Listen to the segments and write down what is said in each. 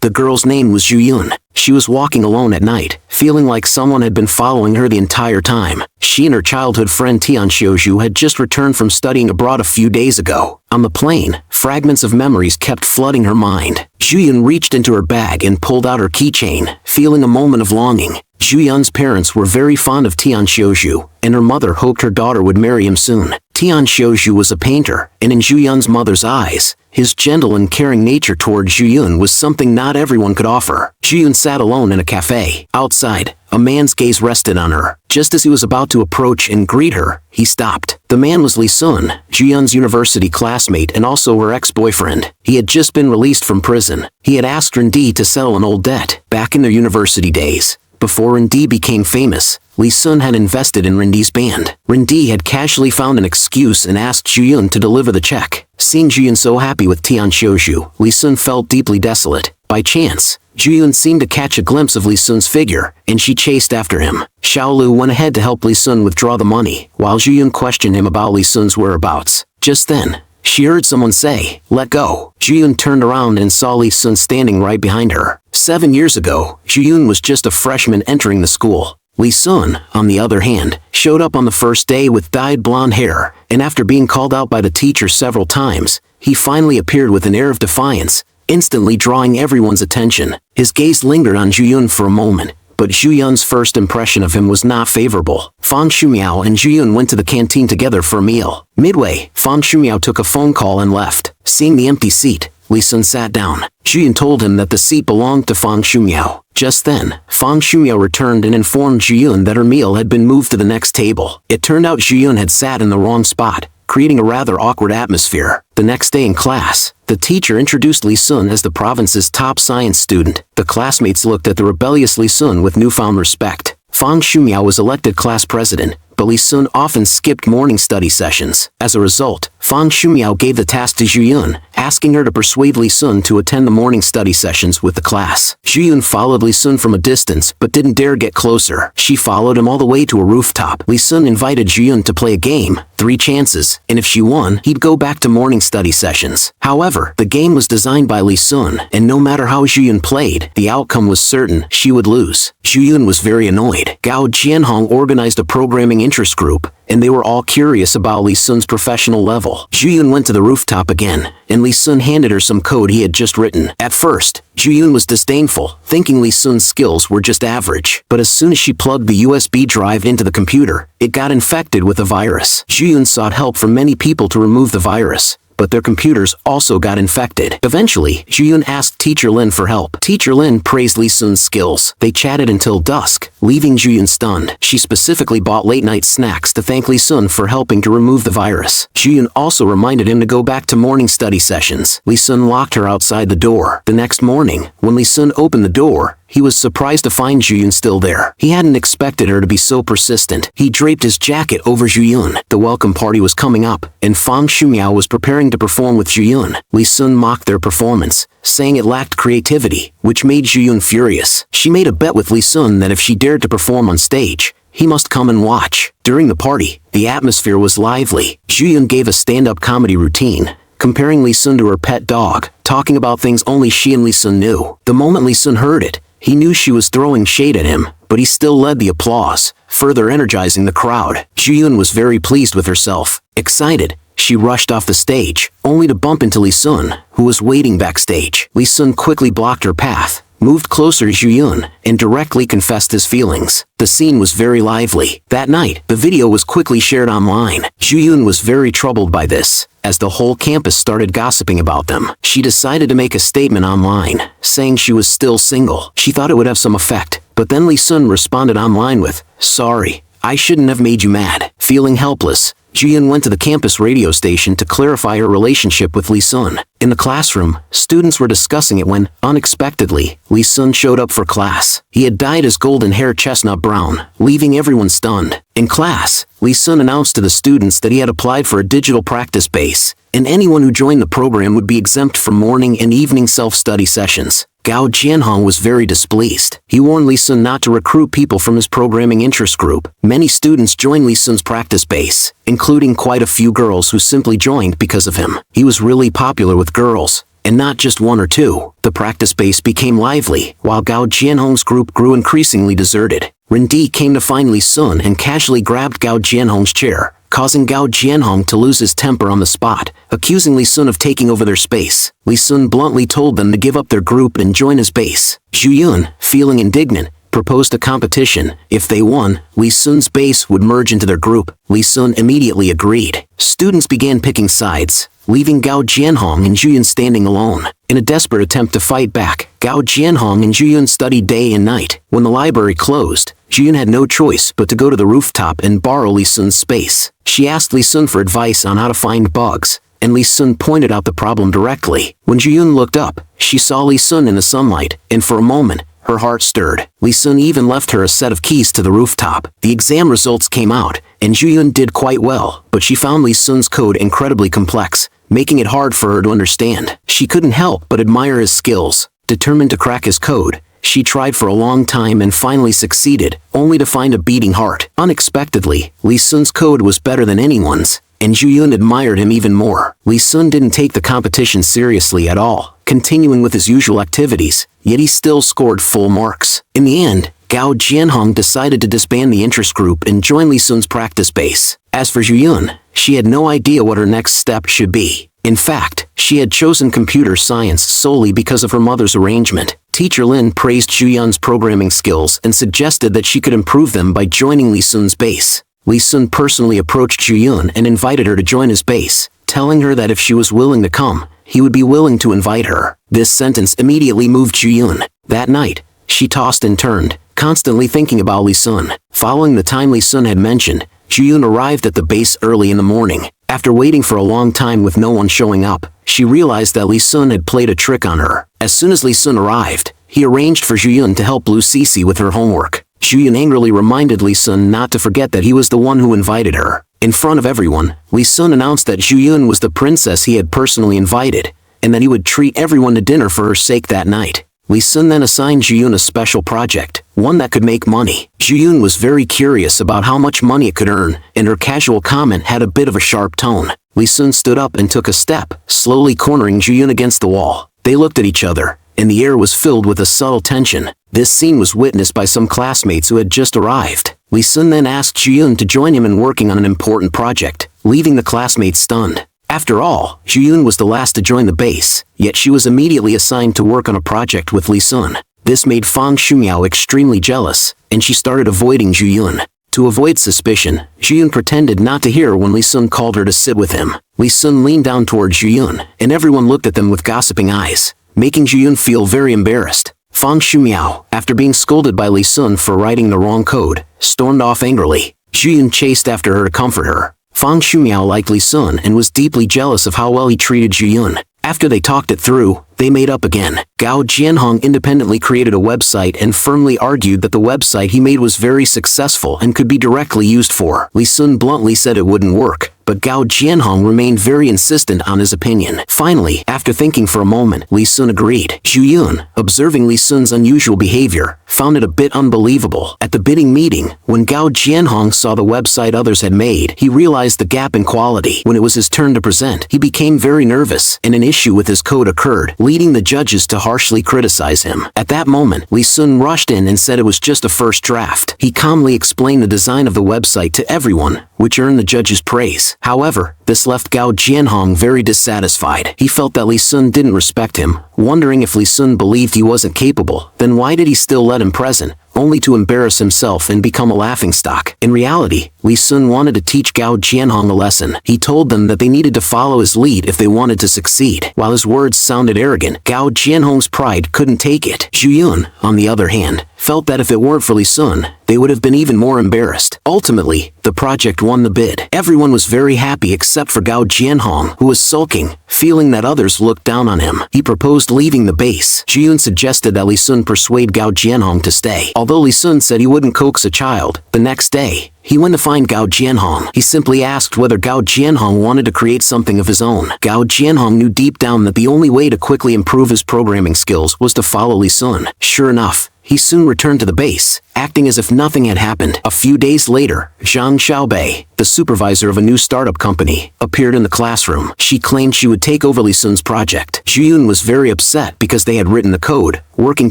The girl's name was Zhu Yun. She was walking alone at night, feeling like someone had been following her the entire time. She and her childhood friend Tian Xiuzhu had just returned from studying abroad a few days ago. On the plane, fragments of memories kept flooding her mind. Zhu Yun reached into her bag and pulled out her keychain, feeling a moment of longing. Zhu Yun's parents were very fond of Tian Xiuzhu, and her mother hoped her daughter would marry him soon. Tian Xiuzhu was a painter, and in Zhu Yun's mother's eyes, his gentle and caring nature toward Zhu Yun was something not everyone could offer. Zhu Yun sat alone in a cafe. Outside, a man's gaze rested on her. Just as he was about to approach and greet her, he stopped. The man was Li Sun, Zhu Yun's university classmate and also her ex-boyfriend. He had just been released from prison. He had asked Rendi to settle an old debt back in their university days. Before Rendi became famous, Li Sun had invested in Rendi's band. Rendi had casually found an excuse and asked Zhu Yun to deliver the check. Seeing Zhu Yun so happy with Tian Xiuzhu, Li Sun felt deeply desolate. By chance, Zhu Yun seemed to catch a glimpse of Li Sun's figure, and she chased after him. Xiao Lu went ahead to help Li Sun withdraw the money, while Zhu Yun questioned him about Li Sun's whereabouts. Just then, she heard someone say, "Let go." Zhu Yun turned around and saw Li Sun standing right behind her. 7 years ago, Zhu Yun was just a freshman entering the school. Li Sun, on the other hand, showed up on the first day with dyed blonde hair, and after being called out by the teacher several times, he finally appeared with an air of defiance, instantly drawing everyone's attention. His gaze lingered on Zhu Yun for a moment, but Zhu Yun's first impression of him was not favorable. Fang Shumiao and Zhu Yun went to the canteen together for a meal. Midway, Fang Shumiao took a phone call and left. Seeing the empty seat, Li Sun sat down. Zhu Yun told him that the seat belonged to Fang Shumiao. Just then, Fang Shumiao returned and informed Zhu Yun that her meal had been moved to the next table. It turned out Zhu Yun had sat in the wrong spot, creating a rather awkward atmosphere. The next day in class, the teacher introduced Li Sun as the province's top science student. The classmates looked at the rebellious Li Sun with newfound respect. Fang Shumiao was elected class president, but Li Sun often skipped morning study sessions. As a result, Fang Shumiao gave the task to Zhu Yun, asking her to persuade Li Sun to attend the morning study sessions with the class. Zhu Yun followed Li Sun from a distance but didn't dare get closer. She followed him all the way to a rooftop. Li Sun invited Zhu Yun to play a game, 3 chances, and if she won, he'd go back to morning study sessions. However, the game was designed by Li Sun, and no matter how Zhu Yun played, the outcome was certain: she would lose. Zhu Yun was very annoyed. Gao Jianhong organized a programming interest group, and they were all curious about Li Sun's professional level. Zhu Yun went to the rooftop again, and Li Sun handed her some code he had just written. At first, Zhu Yun was disdainful, thinking Li Sun's skills were just average. But as soon as she plugged the USB drive into the computer, it got infected with a virus. Zhu Yun sought help from many people to remove the virus, but their computers also got infected. Eventually, Zhu Yun asked Teacher Lin for help. Teacher Lin praised Li Sun's skills. They chatted until dusk, leaving Zhu Yun stunned. She specifically bought late-night snacks to thank Li Sun for helping to remove the virus. Zhu Yun also reminded him to go back to morning study sessions. Li Sun locked her outside the door. The next morning, when Li Sun opened the door, he was surprised to find Zhu Yun still there. He hadn't expected her to be so persistent. He draped his jacket over Zhu Yun. The welcome party was coming up, and Fang Shumiao was preparing to perform with Zhu Yun. Li Sun mocked their performance, saying it lacked creativity, which made Zhu Yun furious. She made a bet with Li Sun that if she dared to perform on stage, he must come and watch. During the party, the atmosphere was lively. Zhu Yun gave a stand-up comedy routine, comparing Li Sun to her pet dog, talking about things only she and Li Sun knew. The moment Li Sun heard it, he knew she was throwing shade at him, but he still led the applause, further energizing the crowd. Zhu Yun was very pleased with herself. Excited, she rushed off the stage, only to bump into Li Sun, who was waiting backstage. Li Sun quickly blocked her path, moved closer to Zhu Yun, and directly confessed his feelings. The scene was very lively. That night, the video was quickly shared online. Zhu Yun was very troubled by this, as the whole campus started gossiping about them. She decided to make a statement online, saying she was still single. She thought it would have some effect, but then Li Sun responded online with, "Sorry, I shouldn't have made you mad." Feeling helpless, Zhu Yun went to the campus radio station to clarify her relationship with Li Sun. In the classroom, students were discussing it when, unexpectedly, Li Sun showed up for class. He had dyed his golden hair chestnut brown, leaving everyone stunned. In class, Li Sun announced to the students that he had applied for a digital practice base, and anyone who joined the program would be exempt from morning and evening self-study sessions. Gao Jianhong was very displeased. He warned Li Sun not to recruit people from his programming interest group. Many students joined Li Sun's practice base, including quite a few girls who simply joined because of him. He was really popular with girls, And not just one or two. The practice base became lively, while Gao Jianhong's group grew increasingly deserted. Ren Di came to find Li Sun and casually grabbed Gao Jianhong's chair, causing Gao Jianhong to lose his temper on the spot, accusing Li Sun of taking over their space. Li Sun bluntly told them to give up their group and join his base. Zhu Yun, feeling indignant, proposed a competition. If they won, Li Sun's base would merge into their group. Li Sun immediately agreed. Students began picking sides, leaving Gao Jianhong and Zhu Yun standing alone. In a desperate attempt to fight back, Gao Jianhong and Zhu Yun studied day and night. When the library closed, Zhu Yun had no choice but to go to the rooftop and borrow Li Sun's space. She asked Li Sun for advice on how to find bugs, and Li Sun pointed out the problem directly. When Zhu Yun looked up, she saw Li Sun in the sunlight, and for a moment, her heart stirred. Li Sun even left her a set of keys to the rooftop. The exam results came out, and Zhu Yun did quite well, but she found Li Sun's code incredibly complex, making it hard for her to understand. She couldn't help but admire his skills. Determined to crack his code, she tried for a long time and finally succeeded, only to find a beating heart. Unexpectedly, Li Sun's code was better than anyone's, and Zhu Yun admired him even more. Li Sun didn't take the competition seriously at all, continuing with his usual activities, yet he still scored full marks. In the end, Gao Jianhong decided to disband the interest group and join Li Sun's practice base. As for Zhu Yun, she had no idea what her next step should be. In fact, she had chosen computer science solely because of her mother's arrangement. Teacher Lin praised Zhu Yun's programming skills and suggested that she could improve them by joining Li Sun's base. Li Sun personally approached Zhu Yun and invited her to join his base, telling her that if she was willing to come, he would be willing to invite her. This sentence immediately moved Zhu Yun. That night, she tossed and turned, constantly thinking about Li Sun. Following the time Li Sun had mentioned, Zhu Yun arrived at the base early in the morning. After waiting for a long time with no one showing up, she realized that Li Sun had played a trick on her. As soon as Li Sun arrived, he arranged for Zhu Yun to help Lu Cece with her homework. Zhu Yun angrily reminded Li Sun not to forget that he was the one who invited her. In front of everyone, Li Sun announced that Zhu Yun was the princess he had personally invited, and that he would treat everyone to dinner for her sake that night. Li Sun then assigned Zhu Yun a special project, one that could make money. Zhu Yun was very curious about how much money it could earn, and her casual comment had a bit of a sharp tone. Li Sun stood up and took a step, slowly cornering Zhu Yun against the wall. They looked at each other, and the air was filled with a subtle tension. This scene was witnessed by some classmates who had just arrived. Li Sun then asked Zhu Yun to join him in working on an important project, leaving the classmates stunned. After all, Zhu Yun was the last to join the base, yet she was immediately assigned to work on a project with Li Sun. This made Fang Xumiao extremely jealous, and she started avoiding Zhu Yun. To avoid suspicion, Zhu Yun pretended not to hear when Li Sun called her to sit with him. Li Sun leaned down toward Zhu Yun, and everyone looked at them with gossiping eyes, making Zhu Yun feel very embarrassed. Fang Xumiao, after being scolded by Li Sun for writing the wrong code, stormed off angrily. Zhu Yun chased after her to comfort her. Fang Xumiao liked Li Sun and was deeply jealous of how well he treated Zhu Yun. After they talked it through, they made up again. Gao Jianhong independently created a website and firmly argued that the website he made was very successful and could be directly used for. Li Sun bluntly said it wouldn't work, but Gao Jianhong remained very insistent on his opinion. Finally, after thinking for a moment, Li Sun agreed. Zhu Yun, observing Li Sun's unusual behavior, found it a bit unbelievable. At the bidding meeting, when Gao Jianhong saw the website others had made, he realized the gap in quality. When it was his turn to present, he became very nervous, and an issue with his code occurred, leading the judges to harshly criticize him. At that moment, Li Sun rushed in and said it was just a first draft. He calmly explained the design of the website to everyone, which earned the judges praise. However, this left Gao Jianhong very dissatisfied. He felt that Li Sun didn't respect him, wondering if Li Sun believed he wasn't capable, then why did he still let him present, only to embarrass himself and become a laughingstock. In reality, Li Sun wanted to teach Gao Jianhong a lesson. He told them that they needed to follow his lead if they wanted to succeed. While his words sounded arrogant, Gao Jianhong's pride couldn't take it. Zhu Yun, on the other hand, felt that if it weren't for Li Sun, they would have been even more embarrassed. Ultimately, the project won the bid. Everyone was very happy except for Gao Jianhong, who was sulking, feeling that others looked down on him. He proposed leaving the base. Zhu Yun suggested that Li Sun persuade Gao Jianhong to stay. Although Li Sun said he wouldn't coax a child, the next day, he went to find Gao Jianhong. He simply asked whether Gao Jianhong wanted to create something of his own. Gao Jianhong knew deep down that the only way to quickly improve his programming skills was to follow Li Sun. Sure enough, he soon returned to the base, acting as if nothing had happened. A few days later, Zhang Xiaobei, the supervisor of a new startup company, appeared in the classroom. She claimed she would take over Li Sun's project. Zhu Yun was very upset because they had written the code, working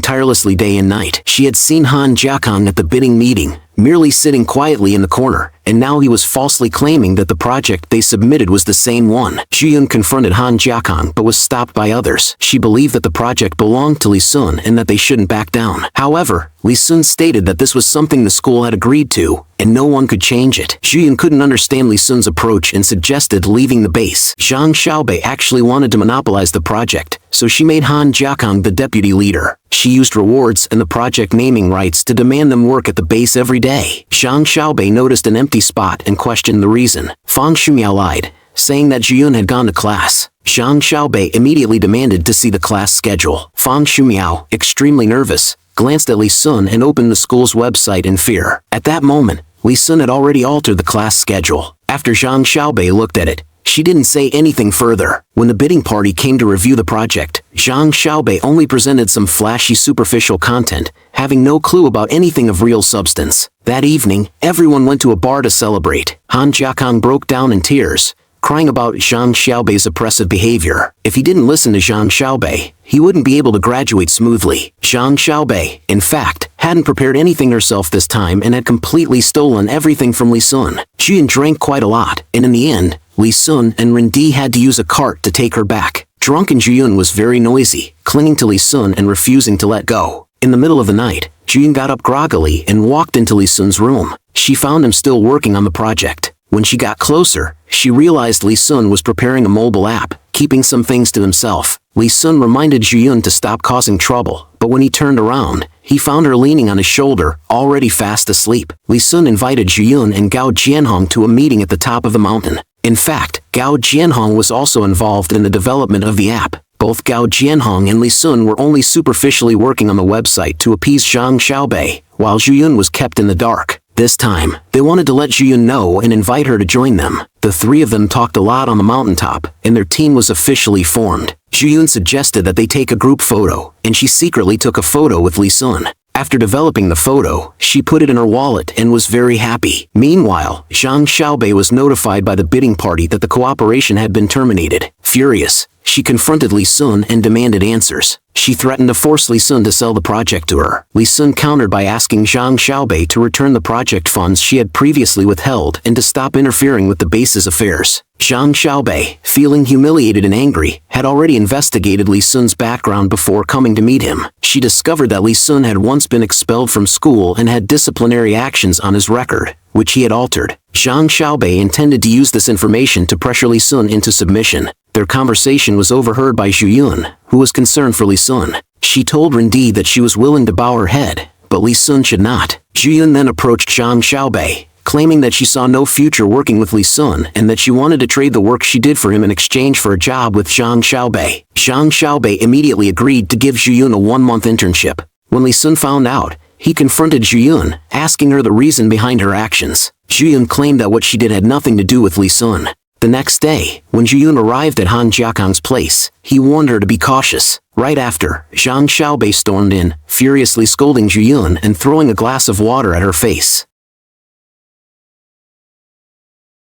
tirelessly day and night. She had seen Han Jiakang at the bidding meeting, merely sitting quietly in the corner, and now he was falsely claiming that the project they submitted was the same one. Zhu Yun confronted Han Jiakang but was stopped by others. She believed that the project belonged to Li Sun and that they shouldn't back down. However, Li Sun stated that this was something the school had agreed to, and no one could change it. Zhu Yun couldn't understand Li Sun's approach and suggested leaving the base. Zhang Xiaobei actually wanted to monopolize the project, so she made Han Jiakang the deputy leader. She used rewards and the project naming rights to demand them work at the base every day. Zhang Xiaobei noticed an empty spot and questioned the reason. Fang Shumiao lied, saying that Zhu Yun had gone to class. Zhang Xiaobei immediately demanded to see the class schedule. Fang Shumiao, extremely nervous, glanced at Li Sun and opened the school's website in fear. At that moment, Li Sun had already altered the class schedule. After Zhang Xiaobei looked at it, she didn't say anything further. When the bidding party came to review the project, Zhang Xiaobei only presented some flashy superficial content, having no clue about anything of real substance. That evening, everyone went to a bar to celebrate. Han Jiakang broke down in tears, crying about Zhang Xiaobei's oppressive behavior. If he didn't listen to Zhang Xiaobei, he wouldn't be able to graduate smoothly. Zhang Xiaobei, in fact, hadn't prepared anything herself this time and had completely stolen everything from Li Sun. Zhu Yun drank quite a lot, and in the end, Li Sun and Rendi had to use a cart to take her back. Drunken Zhu Yun was very noisy, clinging to Li Sun and refusing to let go. In the middle of the night, Zhu Yun got up groggily and walked into Li Sun's room. She found him still working on the project. When she got closer, she realized Li Sun was preparing a mobile app, keeping some things to himself. Li Sun reminded Zhu Yun to stop causing trouble, but when he turned around, he found her leaning on his shoulder, already fast asleep. Li Sun invited Zhu Yun and Gao Jianhong to a meeting at the top of the mountain. In fact, Gao Jianhong was also involved in the development of the app. Both Gao Jianhong and Li Sun were only superficially working on the website to appease Zhang Xiaobei, while Zhu Yun was kept in the dark. This time, they wanted to let Zhu Yun know and invite her to join them. The three of them talked a lot on the mountaintop, and their team was officially formed. Zhu Yun suggested that they take a group photo, and she secretly took a photo with Li Sun. After developing the photo, she put it in her wallet and was very happy. Meanwhile, Zhang Xiaobei was notified by the bidding party that the cooperation had been terminated. Furious, she confronted Li Sun and demanded answers. She threatened to force Li Sun to sell the project to her. Li Sun countered by asking Zhang Xiaobei to return the project funds she had previously withheld and to stop interfering with the base's affairs. Zhang Xiaobei, feeling humiliated and angry, had already investigated Li Sun's background before coming to meet him. She discovered that Li Sun had once been expelled from school and had disciplinary actions on his record, which he had altered. Zhang Xiaobei intended to use this information to pressure Li Sun into submission. Their conversation was overheard by Zhu Yun, who was concerned for Li Sun. She told Rendi that she was willing to bow her head, but Li Sun should not. Zhu Yun then approached Zhang Xiaobei, claiming that she saw no future working with Li Sun and that she wanted to trade the work she did for him in exchange for a job with Zhang Xiaobei. Zhang Xiaobei immediately agreed to give Zhu Yun a 1-month internship. When Li Sun found out, he confronted Zhu Yun, asking her the reason behind her actions. Zhu Yun claimed that what she did had nothing to do with Li Sun. The next day, when Zhu Yun arrived at Han Jiakang's place, he warned her to be cautious. Right after, Zhang Xiaobei stormed in, furiously scolding Zhu Yun and throwing a glass of water at her face.